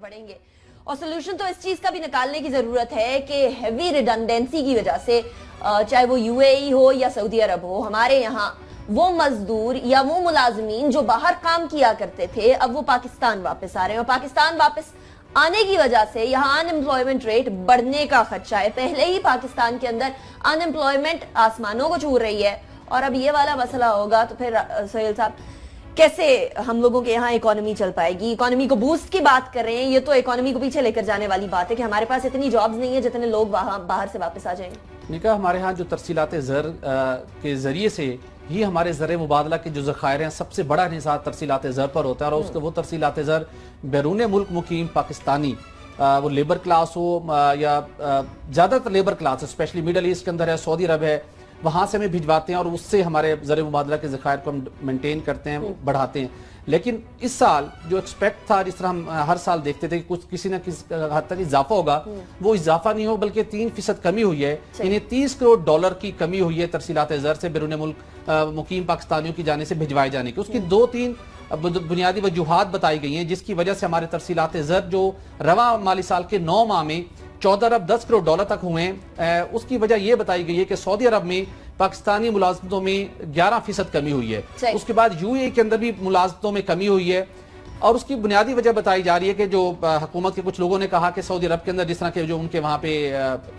पड़ेंगे। और सोल्यूशन तो इस चीज का भी निकालने की जरूरत है कि हेवी रिडंडेंसी की वजह से चाहे वो यूएई हो या सऊदी अरब हो, हमारे यहाँ वो मजदूर या वो मुलाजमीन जो बाहर काम किया करते थे अब वो पाकिस्तान वापस आ रहे हैं, और पाकिस्तान वापस आने की वजह से यहाँ अनएम्प्लॉयमेंट रेट बढ़ने का खदशा है। पहले ही पाकिस्तान के अंदर अनएम्प्लॉयमेंट आसमानों को छू रही है, और अब ये वाला मसला होगा तो फिर सोहेल साहब कैसे हम लोगों के यहाँ इकोनॉमी चल पाएगी? इकोनॉमी को बूस्ट की बात कर रहे हैं, ये तो इकोनॉमी को पीछे लेकर जाने वाली बात है कि हमारे पास इतनी जॉब्स नहीं है जितने लोग बाहर से वापस आ जाएंगे। निका, हमारे यहाँ जो तरसीलात ज़र के जरिए से ही हमारे ज़र मुबादला के जो ज़खायर हैं सबसे बड़ा निसार तरसीलात ज़र पर होता है, और उसके वो तरसीलात ज़र बैरून मुल्क मुकीम पाकिस्तानी वो लेबर क्लास हो या ज़्यादातर labour class specially middle east के अंदर है, सऊदी अरब है, वहाँ से हमें भिजवाते हैं और उससे हमारे ज़र मुबादला के ज़खायर को हम मेंटेन करते हैं, बढ़ाते हैं। लेकिन इस साल जो एक्सपेक्ट था, जिस तरह हम हर साल देखते थे कि कुछ किसी न किसी हद तक इजाफा होगा, वो इजाफा नहीं हो बल्कि 3% कमी हुई है। इन्हें $30 करोड़ की कमी हुई है तरसीलात ज़र से बैरून मुल्क मुकीम पाकिस्तानियों की जाने से भिजवाए जाने की। उसकी 2-3 बुनियादी वजूहात बताई गई हैं जिसकी वजह से हमारे तरसीलात ज़र जो रवा माली साल के 9 माह में 14 अरब 10 करोड़ डॉलर तक हुए हैं, उसकी वजह यह बताई गई है कि सऊदी अरब में पाकिस्तानी मुलाजमतों में 11% कमी हुई है। उसके बाद यूएई के अंदर भी मुलाजमतों में कमी हुई है, और उसकी बुनियादी वजह बताई जा रही है कि जो हुकूमत के कुछ लोगों ने कहा कि सऊदी अरब के अंदर जिस तरह के जो उनके वहाँ पे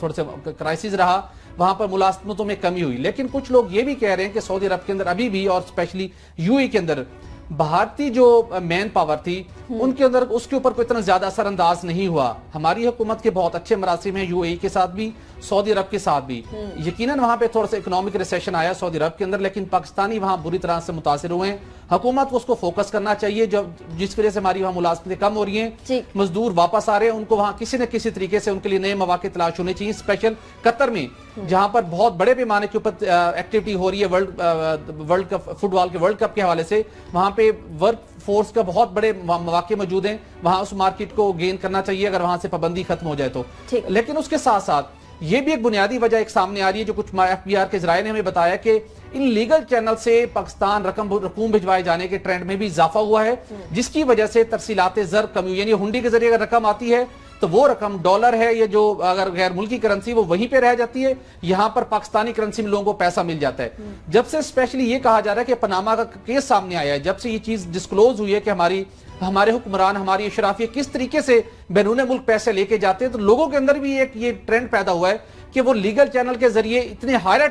थोड़े से क्राइसिस रहा, वहाँ पर मुलाजमतों में कमी हुई। लेकिन कुछ लोग ये भी कह रहे हैं कि सऊदी अरब के अंदर अभी भी और स्पेशली यूएई के अंदर भारतीय जो मैन पावर थी उनके अंदर उसके ऊपर कोई इतना ज्यादा असरअंदाज नहीं हुआ। हमारी हुकूमत के बहुत अच्छे मरासिम हैं यूएई के साथ भी, सऊदी अरब के साथ भी। यकीनन वहां पे थोड़ा सा इकोनॉमिक रिसेशन आया सऊदी अरब के अंदर, लेकिन पाकिस्तानी वहां बुरी तरह से मुतासिर हुए हैं। हुकूमत को उसको फोकस करना चाहिए, जो जिस वजह से हमारी वहां मुलाजमतें कम हो रही हैं, मजदूर वापस आ रहे हैं, उनको वहां किसी न किसी तरीके से उनके लिए नए मौके तलाश होने चाहिए। स्पेशल कतर में जहां पर बहुत बड़े पैमाने के ऊपर एक्टिविटी हो रही है वर्ल्ड कप फुटबॉल के वर्ल्ड कप के हवाले से, वहां पे वर्क फोर्स का बहुत बड़े मौके मौजूद हैं, वहां उस मार्केट को गेन करना चाहिए अगर वहां से पाबंदी खत्म हो जाए तो। लेकिन उसके साथ साथ ये भी एक बुनियादी वजह एक सामने आ रही है जो कुछ एफबीआर के जराये ने हमें बताया कि इन लीगल चैनल से पाकिस्तान रकूम भिजवाए जाने के ट्रेंड में भी इजाफा हुआ है, जिसकी वजह से तरसीलात ज़र कमी हुई। यानी हुंडी के जरिए अगर रकम आती है तो वो रकम डॉलर है या जो अगर गैर मुल्की करेंसी वो वहीं पे रह जाती है, यहां पर पाकिस्तानी करेंसी में लोगों को पैसा मिल जाता है। जब से स्पेशली ये कहा जा रहा है कि पनामा का केस सामने आया है, जब से ये चीज डिस्क्लोज हुई है कि हमारे हुक्मरान, हमारी अशराफिया किस तरीके से बैरून मुल्क पैसे लेके जाते हैं, तो लोगों के अंदर भी एक ये ट्रेंड पैदा हुआ है कि वो लीगल चैनल के जरिए इतने हायर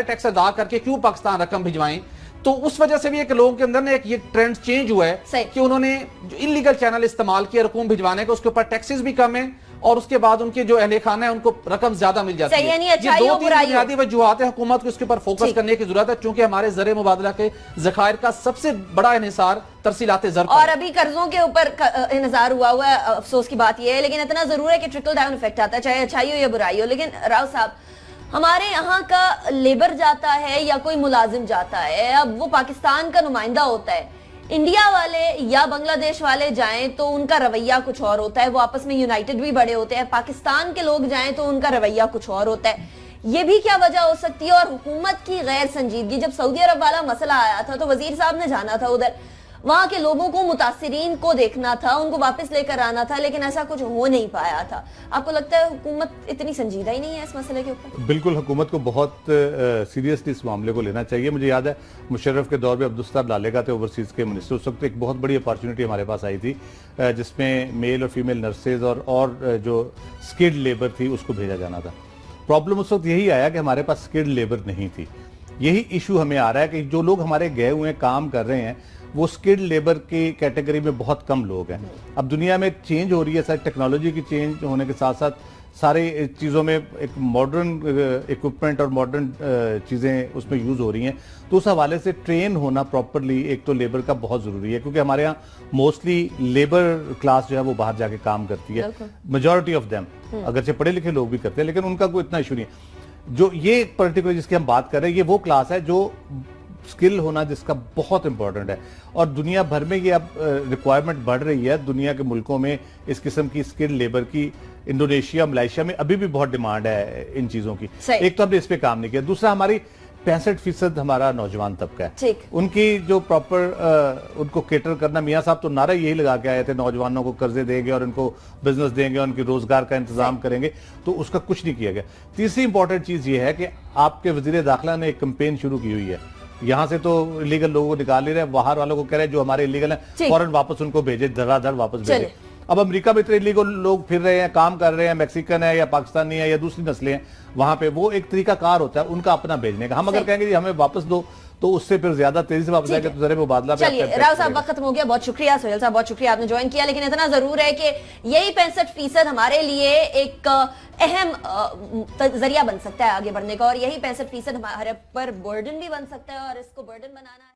टैक्स अदा करके क्यों पाकिस्तान रकम भिजवाएं। तो उस वजह से भी एक लोगों के अंदर ने एक ये ट्रेंड चेंज हुआ है कि उन्होंने जो इलीगल चैनल इस्तेमाल किया रकूम भिजवाने का, उसके ऊपर टैक्सेस भी कम है और उसके बाद उनके जो अहले खाना है उनको रकम ज्यादा मिल जाती है। ये 2-3 बुनियादी वजूहात है, हुकूमत को इसके ऊपर फोकस करने की जरूरत है, क्योंकि हमारे ज़र मुबादला के ज़खायर का सबसे बड़ा इन्हिसार तरसीलात ज़र और अभी कर्जों के ऊपर इन्हिसार हुआ है। अफसोस की बात यह है, लेकिन इतना जरूर है कि ट्रिकल डाउन इफेक्ट आता है, चाहे अच्छाई हो या बुराई हो। लेकिन राव साहब, हमारे यहाँ का लेबर जाता है या कोई मुलाजिम जाता है, अब वो पाकिस्तान का नुमाइंदा होता है, इंडिया वाले या बांग्लादेश वाले जाएं तो उनका रवैया कुछ और होता है, वो आपस में यूनाइटेड भी बड़े होते हैं। पाकिस्तान के लोग जाएं तो उनका रवैया कुछ और होता है। ये भी क्या वजह हो सकती है? और हुकूमत की गैर संजीदगी, जब सऊदी अरब वाला मसला आया था तो वजीर साहब ने जाना था उधर, वहां के लोगों को, मुतासिरीन को देखना था, उनको वापस लेकर आना था, लेकिन ऐसा कुछ हो नहीं पाया था। आपको लगता है हुकूमत इतनी संजीदा ही नहीं है इस मसले के ऊपर? बिल्कुल, हुकूमत को बहुत सीरियसली इस मामले को लेना चाहिए। मुझे याद है मुशर्रफ के दौर में अब्दुस्तार लालेगा थे ओवरसीज के मिनिस्टर, उस वक्त एक बहुत बड़ी अपॉर्चुनिटी हमारे पास आई थी जिसमें मेल और फीमेल नर्सेज और जो स्किल्ड लेबर थी उसको भेजा जाना था। प्रॉब्लम उस वक्त यही आया कि हमारे पास स्किल्ड लेबर नहीं थी। यही इशू हमें आ रहा है कि जो लोग हमारे गए हुए काम कर रहे हैं वो स्किल्ड लेबर की कैटेगरी में बहुत कम लोग हैं। अब दुनिया में चेंज हो रही है, सारी टेक्नोलॉजी की चेंज होने के साथ साथ सारी चीज़ों में एक मॉडर्न इक्विपमेंट और मॉडर्न चीज़ें उसमें यूज़ हो रही हैं, तो उस हवाले से ट्रेन होना प्रॉपरली एक तो लेबर का बहुत ज़रूरी है, क्योंकि हमारे यहाँ मोस्टली लेबर क्लास जो है वो बाहर जाके काम करती है। मेजॉरिटी ऑफ देम, अगरचे पढ़े लिखे लोग भी करते हैं, लेकिन उनका कोई इतना इशू नहीं है। जो ये पर्टिकुलर जिसकी हम बात कर रहे हैं, ये वो क्लास है जो स्किल होना जिसका बहुत इंपॉर्टेंट है, और दुनिया भर में ये अब रिक्वायरमेंट बढ़ रही है। दुनिया के मुल्कों में इस किस्म की स्किल लेबर की, इंडोनेशिया, मलेशिया में अभी भी बहुत डिमांड है इन चीजों की। एक तो हमने इस पे काम नहीं किया, दूसरा हमारी 65% हमारा नौजवान तबका है। ठीक। उनकी जो प्रॉपर उनको केटर करना, मियाँ साहब तो नारा यही लगा के आए थे नौजवानों को कर्जे देंगे और उनको बिजनेस देंगे, उनकी रोजगार का इंतजाम करेंगे, तो उसका कुछ नहीं किया गया। तीसरी इंपॉर्टेंट चीज ये है कि आपके वजीर दाखिला ने एक कैंपेन शुरू की हुई है। यहाँ से तो इलीगल लोगों को निकाल नहीं रहे, बाहर वालों को कह रहे हैं जो हमारे इलीगल है फौरन वापस उनको भेजे, धड़ाधड़ वापस भेजे। अब अमेरिका में इतने इलीगल लोग फिर रहे हैं, काम कर रहे हैं, मैक्सिकन है या पाकिस्तानी है या दूसरी नस्लें हैं, वहां पे वो एक तरीका कार होता है उनका अपना भेजने का। हम अगर कहेंगे हमें वापस दो तो उससे फिर ज्यादा तेजी से वापस आएंगे, तो जरा मुबादला। चलिए राव साहब, वक्त खत्म हो गया, बहुत शुक्रिया। सोहेल साहब बहुत शुक्रिया, आपने ज्वाइन किया। लेकिन इतना जरूर है कि यही 65% हमारे लिए एक अहम जरिया बन सकता है आगे बढ़ने का, और यही 65% हमारे पर बर्डन भी बन सकता है, और इसको बर्डन बनाना